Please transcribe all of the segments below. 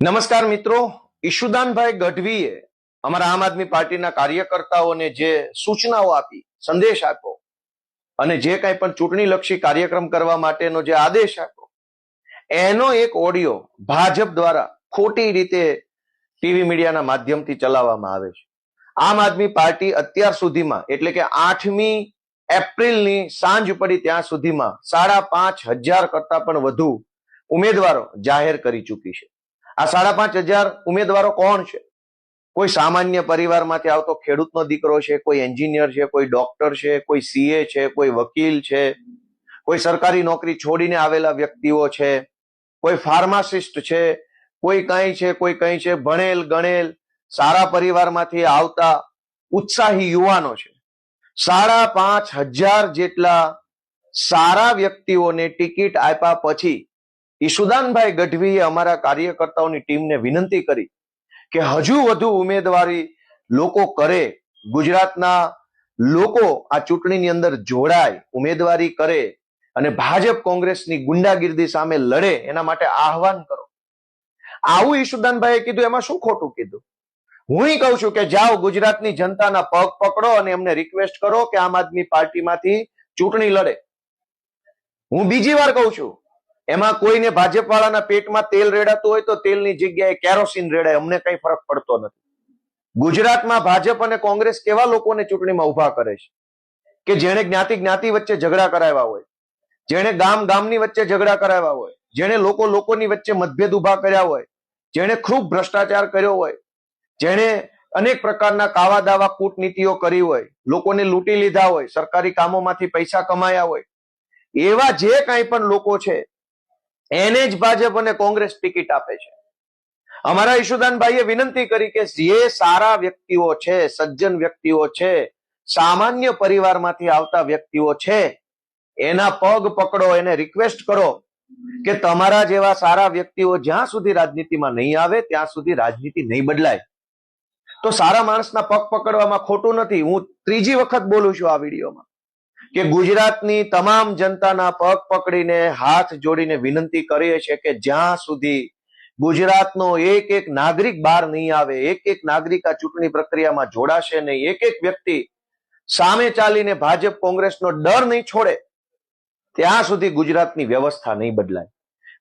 નમસ્કાર મિત્રો, ઈશુદાનભાઈ ગઢવીએ અમારા આમ આદમી પાર્ટીના કાર્યકર્તાઓને જે સૂચનાઓ આપી, સંદેશ આપ્યો અને જે કંઈ પણ ચૂંટણીલક્ષી કાર્યક્રમ કરવા માટેનો જે આદેશ આપ્યો, એનો એક ઓડિયો ભાજપ દ્વારા ખોટી રીતે ટીવી મીડિયાના માધ્યમથી ચલાવવામાં આવે છે. આમ આદમી પાર્ટી અત્યાર સુધીમાં એટલે કે 8મી એપ્રિલની સાંજ પડી ત્યાં સુધીમાં 5,500 કરતા પણ વધુ ઉમેદવારો જાહેર કરી ચૂકી છે. આ 5,500 ઉમેદવારો કોણ છે? કોઈ સામાન્ય પરિવારમાંથી આવતો ખેડૂતનો દીકરો છે, કોઈ એન્જિનિયર છે, કોઈ ડોક્ટર છે, કોઈ સીએ છે, કોઈ વકીલ છે, કોઈ સરકારી નોકરી છોડીને આવેલા વ્યક્તિઓ છે, કોઈ ફાર્માસિસ્ટ છે, કોઈ કઈ છે, કોઈ કઈ છે, ભણેલ ગણેલ સારા પરિવારમાંથી આવતા ઉત્સાહી યુવાનો છે. 5,500 જેટલા સારા વ્યક્તિઓને ટિકિટ આપ્યા પછી ઈશુદાનભાઈ ગઢવીએ અમારા કાર્યકર્તાઓની ટીમને વિનંતી કરી કે હજુ વધુ ઉમેદવારી લોકો કરે, ગુજરાતના લોકો આ ચૂંટણીની અંદર જોડાય, ઉમેદવારી કરે અને ભાજપ કોંગ્રેસની ગુંડાગીર્દી સામે લડે, એના માટે આહવાન કરો. આવું ઈશુદાનભાઈએ કીધું, એમાં શું ખોટું કીધું? હું કહું છું કે જાઓ ગુજરાતની જનતાના પગ પકડો અને એમને રિક્વેસ્ટ કરો કે આમ આદમી પાર્ટીમાંથી ચૂંટણી લડે. હું બીજી વાર કહું છું, એમાં કોઈને ભાજપ વાળાના પેટમાં તેલ રેડાતું હોય તો તેલની જગ્યાએ કેરોસીન રેડાય, અમને કઈ ફરક પડતો નથી. ગુજરાતમાં ભાજપ અને કોંગ્રેસ કેવા લોકોને ચૂંટણીમાં ઉભા કરે છે કે જેણે જ્ઞાતિ જ્ઞાતિ વચ્ચે ઝઘડા કરાવ્યા હોય, જેણે ગામ ગામની વચ્ચે ઝઘડા કરાવ્યા હોય, જેણે લોકોની વચ્ચે મતભેદ ઉભા કર્યા હોય, જેણે ખૂબ ભ્રષ્ટાચાર કર્યો હોય, જેણે અનેક પ્રકારના કાવા દાવા કૂટનીતિઓ કરી હોય, લોકોને લૂંટી લીધા હોય, સરકારી કામોમાંથી પૈસા કમાયા હોય, એવા જે કાંઈ પણ લોકો છે એને જ ભાજપ અને કોંગ્રેસ ટિકિટ આપે છે. અમારા ઈશુદાનભાઈએ વિનંતી કરી કે જે સારા વ્યક્તિઓ છે, સજ્જન વ્યક્તિઓ છે, સામાન્ય પરિવારમાંથી આવતા વ્યક્તિઓ છે, એના પગ પકડો, એને રિક્વેસ્ટ કરો કે તમારા જેવા સારા વ્યક્તિઓ જ્યાં સુધી રાજનીતિમાં નહીં આવે ત્યાં સુધી રાજનીતિ નહીં બદલાય. તો સારા માણસના પગ પકડવામાં ખોટું નથી. હું ત્રીજી વખત બોલું છું આ વિડીયોમાં કે ગુજરાતની તમામ જનતાના પગ પકડીને હાથ જોડીને વિનંતી કરીએ છીએ કે જ્યાં સુધી ગુજરાતનો એક એક નાગરિક બહાર નહીં આવે, એક એક નાગરિક આ ચૂંટણી પ્રક્રિયામાં જોડાશે નહીં, એક એક વ્યક્તિ સામે ચાલીને ભાજપ કોંગ્રેસનો ડર નહીં છોડે, ત્યાં સુધી ગુજરાતની વ્યવસ્થા નહીં બદલાય.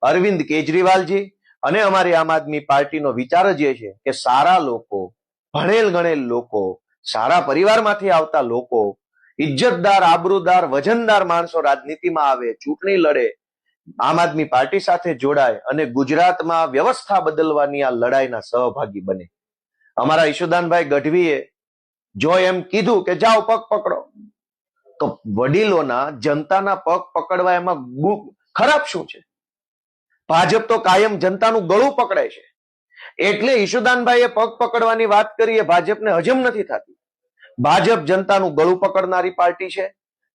અરવિંદ કેજરીવાલજી અને અમારી આમ આદમી પાર્ટીનો વિચાર જ એ છે કે સારા લોકો, ભણેલ ગણેલ લોકો, સારા પરિવારમાંથી આવતા લોકો, ઇજ્જતદાર, આબરૂદાર, વજનદાર માણસો રાજનીતિમાં આવે, ચૂંટણી લડે, આમ આદમી પાર્ટી સાથે જોડાય અને ગુજરાતમાં વ્યવસ્થા બદલવાની આ લડાઈના સહભાગી બને. અમારા ઈશુદાનભાઈ ગઢવીએ જો એમ કીધું કે જાઓ પગ પકડો, તો વડીલોના, જનતાના પગ પકડવા એમાં ખરાબ શું છે? ભાજપ તો કાયમ જનતાનું ગળું પકડે છે. એટલે ઈશુદાનભાઈએ પગ પકડવાની વાત કરી એ ભાજપને હજમ નથી થતી. ભાજપ જનતાનું ગળું પકડનારી પાર્ટી છે,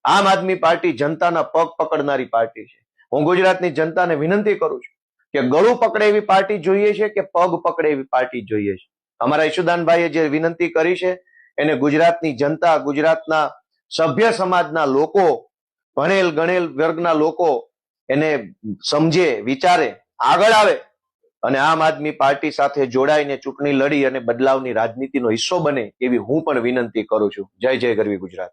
આમ આદમી પાર્ટી જનતાના પગ પકડનારી પાર્ટી છે. હું ગુજરાતની જનતાને વિનંતી કરું છું કે ગળું પકડે એવી પાર્ટી જોઈએ છે કે પગ પકડે એવી પાર્ટી જોઈએ છે? અમારા ઈશુદાનભાઈએ જે વિનંતી કરી છે એને ગુજરાતની જનતા, ગુજરાતના સભ્ય સમાજના લોકો, ભણેલ ગણેલ વર્ગના લોકો એને સમજે, વિચારે, આગળ આવે અને આમ આદમી પાર્ટી સાથે જોડાઈને ચૂંટણી લડી અને બદલાવની રાજનીતિનો હિસ્સો બને એવી હું પણ વિનંતી કરું છું. જય જય ગરવી ગુજરાત.